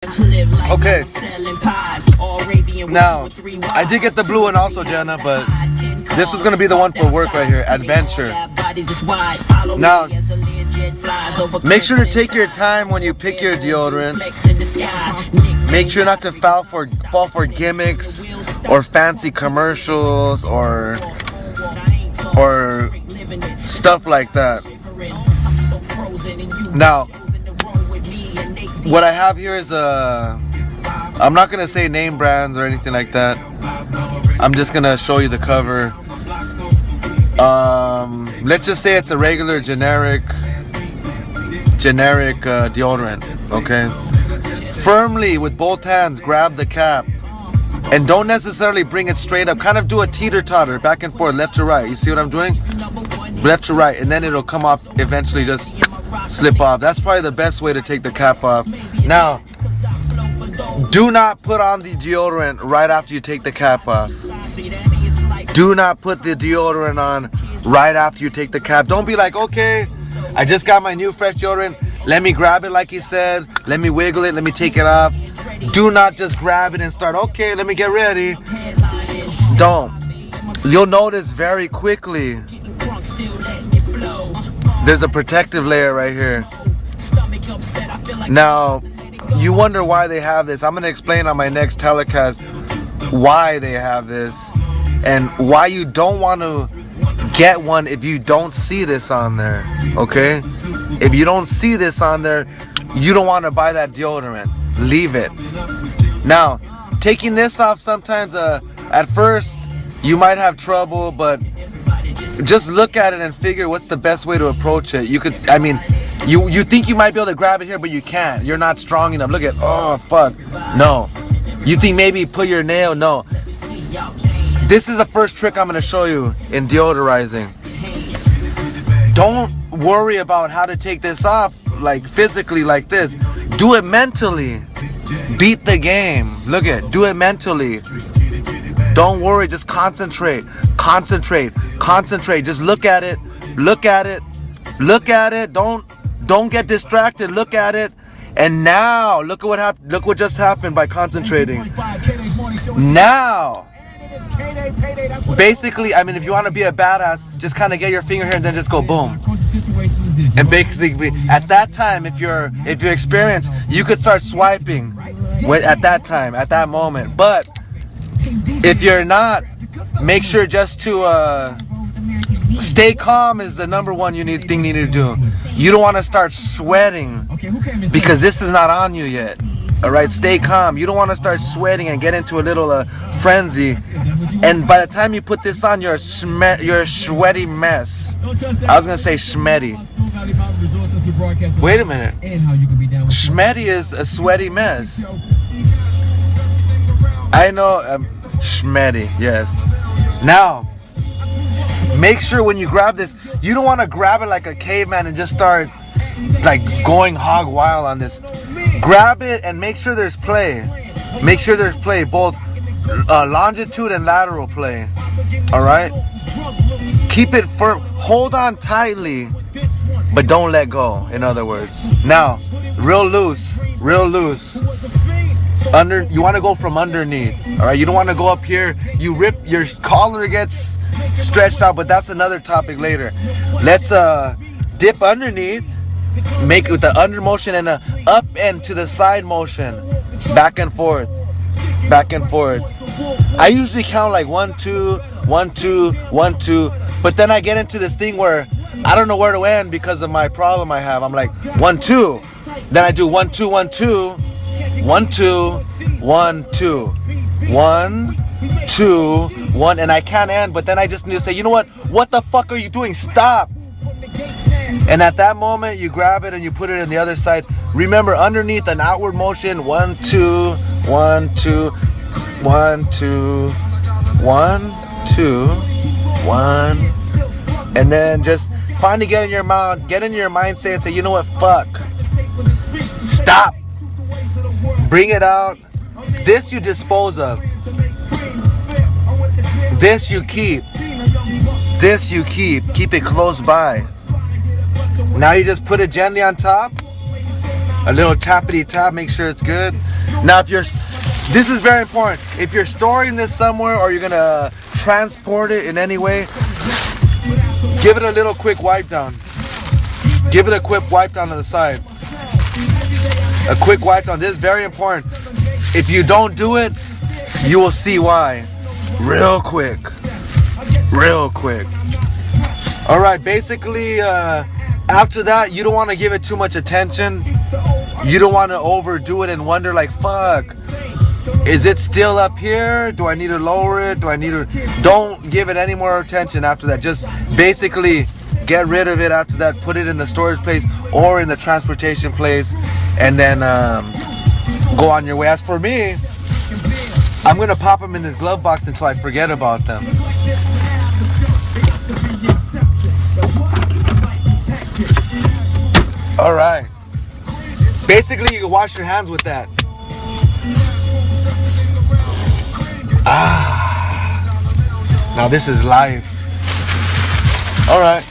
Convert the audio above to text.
Okay. Now, I did get the blue one also, Jenna, but this is gonna be the one for work right here. Adventure. Now, make sure to take your time when you pick your deodorant. Make sure not to fall for gimmicks or fancy commercials or stuff like that. Now, what I have here is I'm not gonna say name brands or anything like that. I'm just gonna show you the cover. Let's just say it's a regular generic deodorant. Okay. Firmly with both hands, grab the cap, and don't necessarily bring it straight up. Kind of do a teeter-totter, back and forth, left to right. You see what I'm doing? Left to right, and then it'll come off eventually. Just slip off. That's probably the best way to take the cap off. Now, do not put on the deodorant right after you take the cap off. Do not put the deodorant on right after you take the cap. Don't be like, okay, I just got my new fresh deodorant. Let me grab it like he said. Let me wiggle it. Let me take it off. Do not just grab it and start, okay, let me get ready. Don't. You'll notice very quickly there's a protective layer right here. Now, you wonder why they have this. I'm going to explain on my next telecast why they have this and why you don't want to get one if you don't see this on there. Okay? If you don't see this on there, you don't want to buy that deodorant. Leave it. Now, taking this off sometimes, at first, you might have trouble, but just look at it and figure what's the best way to approach it. You could, I mean, you think you might be able to grab it here, but you can't. You're not strong enough. Look at, oh, fuck. No. You think maybe put your nail? No. This is the first trick I'm going to show you in deodorizing. Don't worry about how to take this off, like physically like this. Do it mentally. Beat the game. Look at, do it mentally. Don't worry, just concentrate. Concentrate. Concentrate. Just look at it. Look at it. Look at it. Don't get distracted. Look at it. And now, look at what happened. Look what just happened by concentrating. Now, basically, I mean, if you want to be a badass, just kind of get your finger here and then just go boom. And basically, at that time, if you're experienced, you could start swiping at that time, at that moment. But if you're not, make sure just to stay calm is the number one thing you need to do. You don't want to start sweating because this is not on you yet. All right, stay calm. You don't want to start sweating and get into a little frenzy. And by the time you put this on, you're a sweaty mess. I was gonna say schmetty. Wait a minute. Schmetty is a sweaty mess. I know, schmetty. Yes. Now, make sure when you grab this, you don't want to grab it like a caveman and just start like going hog wild on this. Grab it and make sure there's play. Make sure there's play, both longitude and lateral play. All right. Keep it firm. Hold on tightly, but don't let go. In other words, now, real loose, real loose. You want to go from underneath. All right. You don't want to go up here. You rip your collar gets stretched out, but that's another topic later. Let's dip underneath. Make it with the under motion and a up and to the side motion, back and forth, back and forth. I usually count like 1, 2, 1, 2, 1, 2, but then I get into this thing where I don't know where to end because of my problem I have. I'm like 1, 2, then I do 1, 2, 1, 2, 1, 2, 1, 2, 1, 2, 1, and I can't end. But then I just need to say, you know what? What the fuck are you doing? Stop. And at that moment, you grab it and you put it in the other side. Remember, underneath an outward motion, 1, 2, 1, 2, 1, 2, 1, 2, 1, and then just finally get in your mindset and say, you know what, fuck. Stop. Bring it out. This you dispose of. This you keep. This you keep. Keep it close by. Now you just put it gently on top A little tappity tap, make sure it's good. Now, this is very important. If you're storing this somewhere or you're gonna transport it in any way, give it a little quick wipe down. Give it a quick wipe down on the side. A quick wipe down. This is very important. If you don't do it, you will see why. Real quick. Real quick. Alright, basically, after that, you don't want to give it too much attention. You don't want to overdo it and wonder like, fuck, is it still up here? Do I need to lower it? Don't give it any more attention after that. Just basically get rid of it after that. Put it in the storage place or in the transportation place, and then go on your way. As for me, I'm going to pop them in this glove box until I forget about them. All right. Basically, you can wash your hands with that. Now this is life. All right.